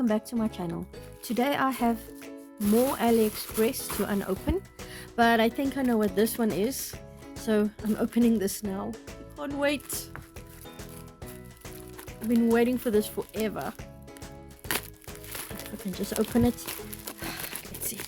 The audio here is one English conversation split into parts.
welcome back to my channel. Today I have more Aliexpress to unopen, but I think I know what this one is, so I'm opening this now. I can't wait. I've been waiting for this forever. If I can just open it. Let's see.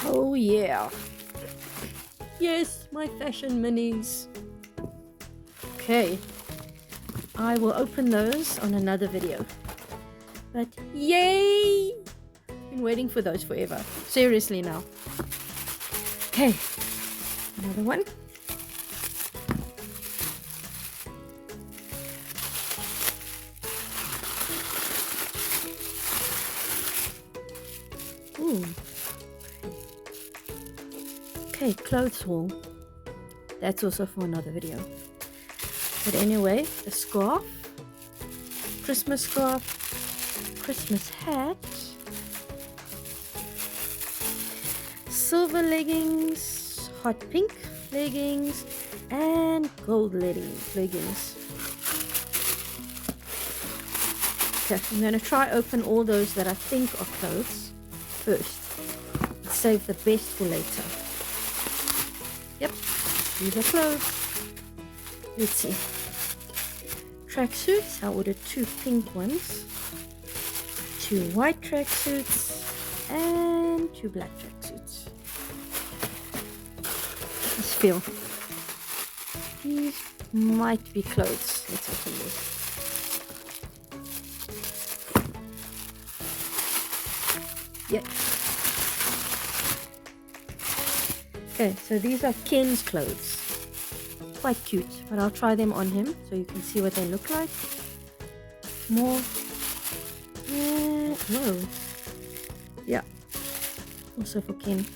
Oh yeah. Yes, my fashion minis. Okay. I will open those on another video. But yay! Been waiting for those forever. Seriously now. Okay. Another one. Ooh. Okay, clothes haul. That's also for another video. But anyway, a scarf, Christmas scarf, Christmas hat, silver leggings, hot pink leggings, and gold leggings. Okay, I'm going to try open all those that I think are clothes first. Save the best for later. Yep, these are clothes. Let's see. Tracksuits. I ordered 2 pink ones, 2 white tracksuits, and 2 black tracksuits. Let's feel. These might be clothes. Let's open this. Yep. Okay, so these are Ken's clothes. Quite cute, but I'll try them on him so you can see what they look like. More. Whoa. Yeah. Also for Ken.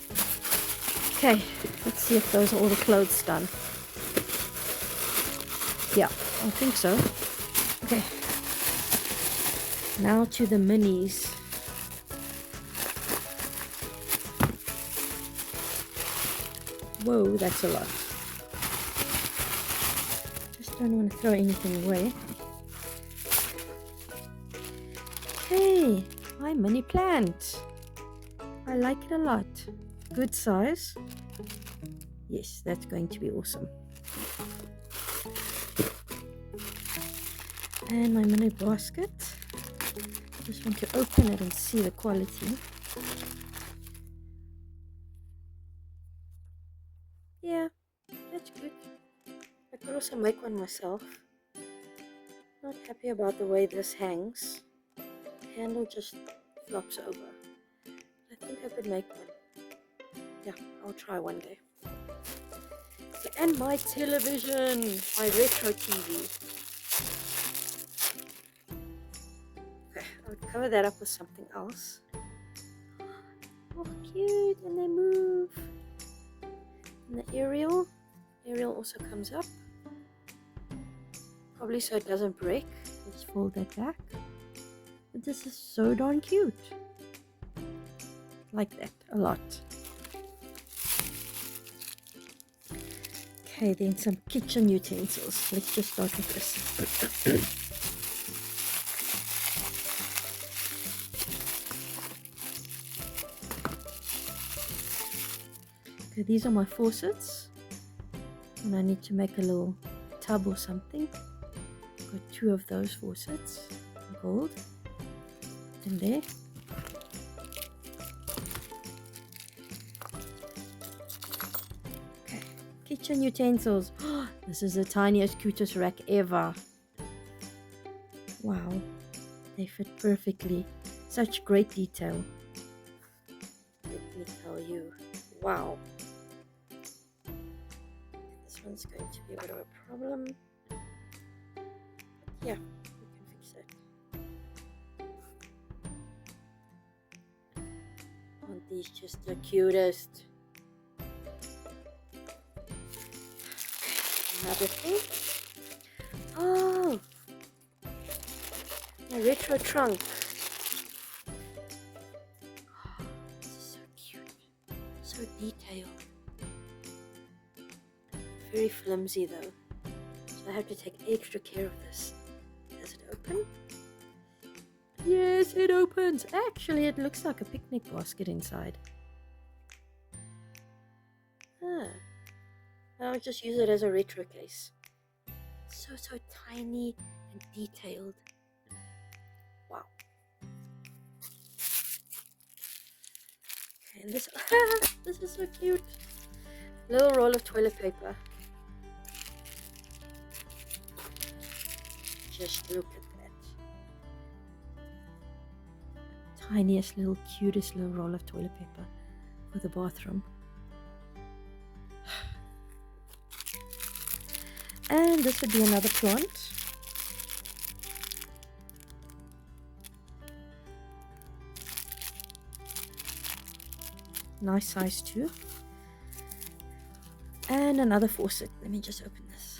Okay, let's see if those are all the clothes done. Yeah, I think so. Okay. Now to the minis. Whoa, that's a lot. Don't want to throw anything away. Hey, my mini plant. I like it a lot. Good size. Yes, that's going to be awesome. And my mini basket. Just want to open it and see the quality. Yeah, that's good. I could also make one myself. Not happy about the way this hangs. The handle just flops over. I think I could make one. Yeah, I'll try one day. And my television, my retro TV. Okay, I would cover that up with something else. Oh, cute, and they move. And the aerial also comes up. Probably so it doesn't break. Let's fold that back. But this is so darn cute. Like that a lot. Okay, then some kitchen utensils. Let's just start with this. Okay, these are my faucets. And I need to make a little tub or something. Got 2 of those faucets, gold, in there. Okay, kitchen utensils. Oh, this is the tiniest, cutest rack ever. Wow, they fit perfectly. Such great detail. Let me tell you, wow. This one's going to be a bit of a problem. Yeah, we can fix it. Aren't these just the cutest? Another thing. Oh, a retro trunk. Oh, this is so cute. So detailed. Very flimsy though. So I have to take extra care of this. Does it open? Yes, it opens. Actually, it looks like a picnic basket inside. I'll just use it as a retro case. So tiny and detailed. Wow. And this, this is so cute. Little roll of toilet paper. Just look at that. Tiniest little, cutest little roll of toilet paper for the bathroom. And this would be another plant. Nice size too. And another faucet. Let me just open this.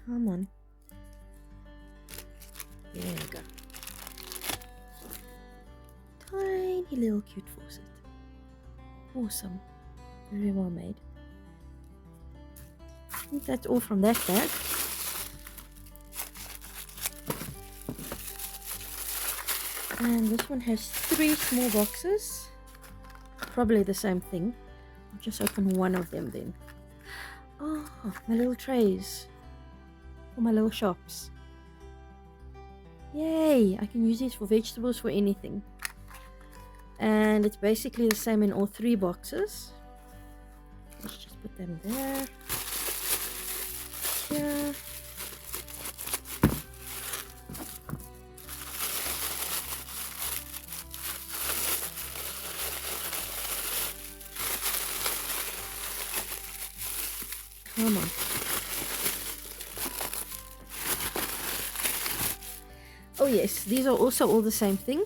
Come on. There we go. Tiny little cute faucet. Awesome. Very well made. I think that's all from that bag. And this one has 3 small boxes. Probably the same thing. I'll just open one of them then. Oh, my little trays. For my little shops. Yay! I can use these for vegetables, for anything. And it's basically the same in all 3 boxes. Let's just put them there. Here. Come on. Oh yes, these are also all the same thing.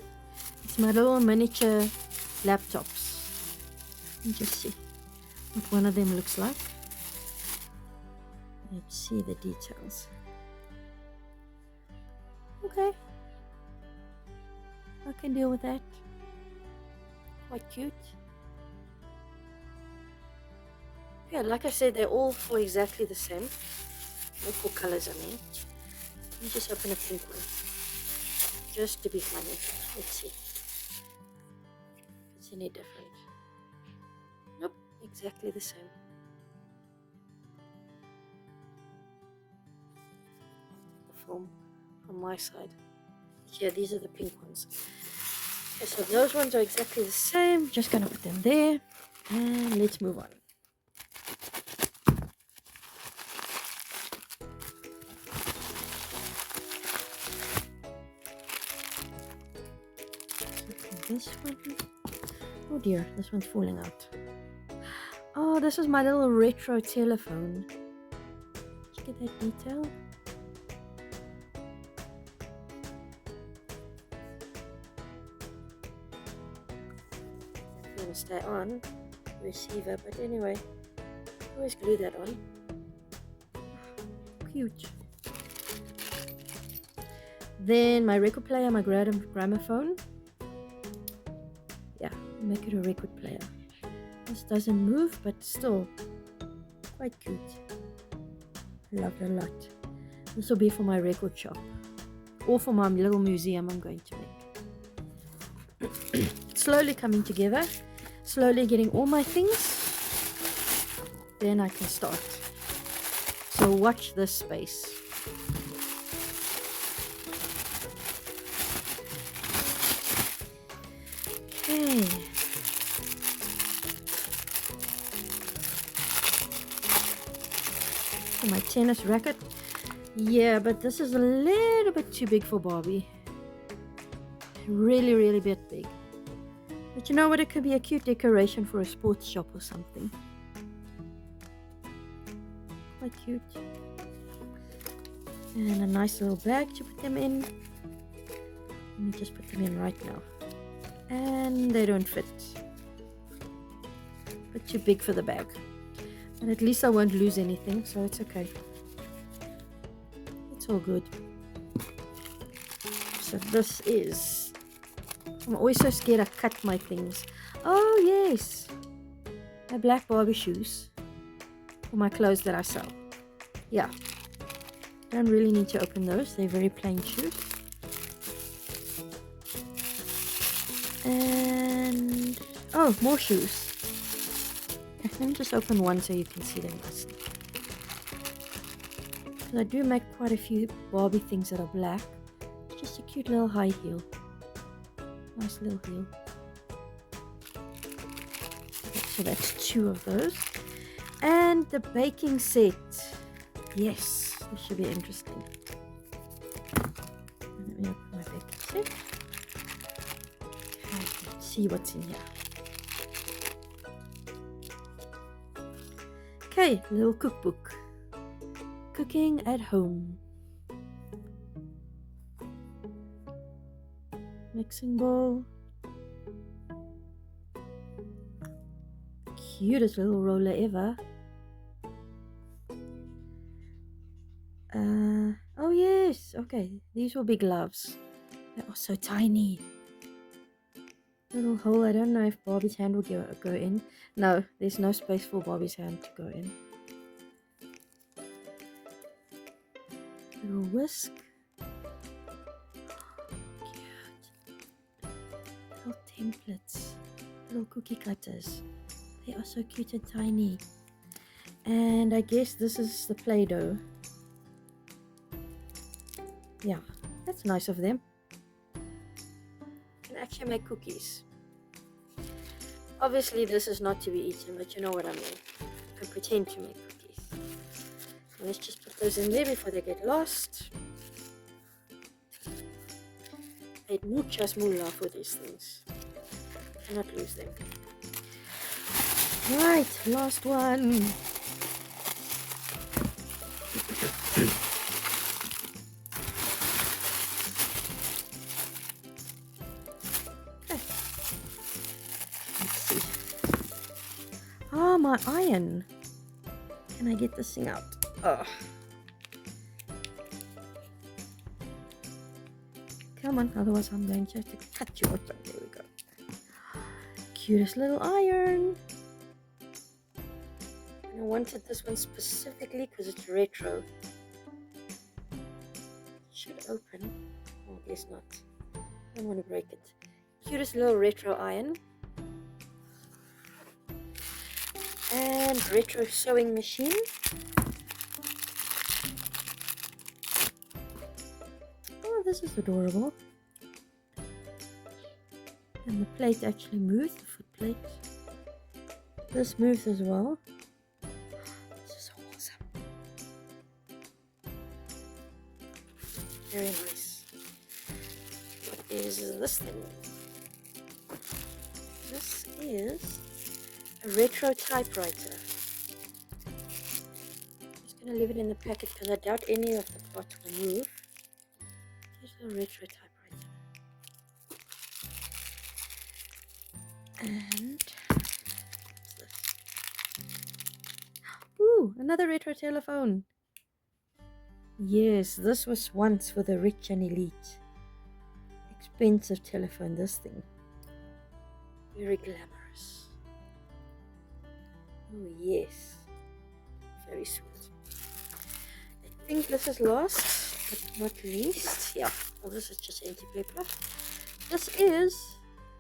It's my little miniature laptops. Let me just see what one of them looks like. Let's see the details. Okay. I can deal with that. Quite cute. Yeah, like I said, they're all for exactly the same. All 4 colors, I mean. Let me just open a pink one. Just to be funny. Let's see if it's any different. Nope, exactly the same. The film from my side. Yeah, these are the pink ones. Okay, so those ones are exactly the same. Just gonna put them there. And let's move on. This one. Oh dear, this one's falling out. Oh, this is my little retro telephone. Did you get that detail? It's gonna stay on receiver, but anyway, always glue that on. Cute. Then my record player, my gramophone. Yeah, make it a record player. This doesn't move, but still quite cute. I love it a lot. This will be for my record shop or for my little museum I'm going to make. Slowly coming together, slowly getting all my things, then I can start. So watch this space. Okay. My tennis racket. Yeah, but this is a little bit too big for Barbie. Really bit big. But you know what? It could be a cute decoration for a sports shop or something. Quite cute. And a nice little bag to put them in. Let me just put them in right now. And they don't fit. But too big for the bag. And at least I won't lose anything, so it's okay. It's all good. So this is... I'm always so scared I cut my things. Oh yes! My black Barbie shoes. For my clothes that I sell. Yeah. Don't really need to open those. They're very plain shoes. And oh, more shoes. Okay, let me just open one so you can see them nicely. I do make quite a few Barbie things that are black. It's just a cute little high heel. Nice little heel. Okay, so that's 2 of those. And the baking set. Yes, this should be interesting. Let me open my baking set. Okay, let's see what's in here. Okay, little cookbook. Cooking at home. Mixing bowl. Cutest little roller ever. Oh yes, okay, these will be gloves. They are so tiny. Little hole, I don't know if Barbie's hand will go in. No, there's no space for Barbie's hand to go in. Little whisk. Cute. Little templates. Little cookie cutters. They are so cute and tiny. And I guess this is the Play-Doh. Yeah, that's nice of them. Can actually make cookies. Obviously this is not to be eaten, but you know what I mean. You can pretend to make cookies. So let's just put those in there before they get lost. Paid muchas moolah for these things. Cannot lose them. Right, last one. Ah, my iron. Can I get this thing out? Oh. Come on, otherwise I'm going to have to cut you open. There we go. Cutest little iron. And I wanted this one specifically because it's retro. It should open. Oh, I guess not. I don't want to break it. Cutest little retro iron. And retro sewing machine. Oh, this is adorable. And the plate actually moves, the foot plate. This moves as well. This is awesome. Very nice. What is this thing? This is a retro typewriter. I'm just going to leave it in the packet because I doubt any of the parts will move. Here's a retro typewriter. And what's this? Ooh, another retro telephone. Yes, this was once for the rich and elite. Expensive telephone, this thing. Very glamorous. Oh yes, very sweet. I think this is last but not least. Yeah, well, this is just empty paper. This is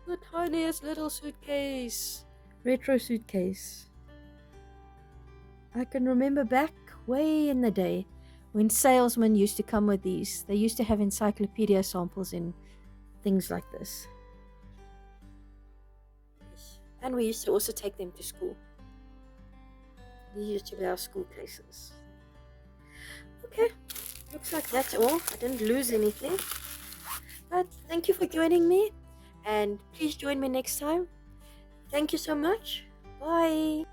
the tiniest little suitcase. Retro suitcase. I can remember back way in the day when salesmen used to come with these. They used to have encyclopedia samples in things like this. Yes. And we used to also take them to school. These used to be our school cases. Okay, looks like that's all. I didn't lose anything. But thank you for joining me. And please join me next time. Thank you so much. Bye.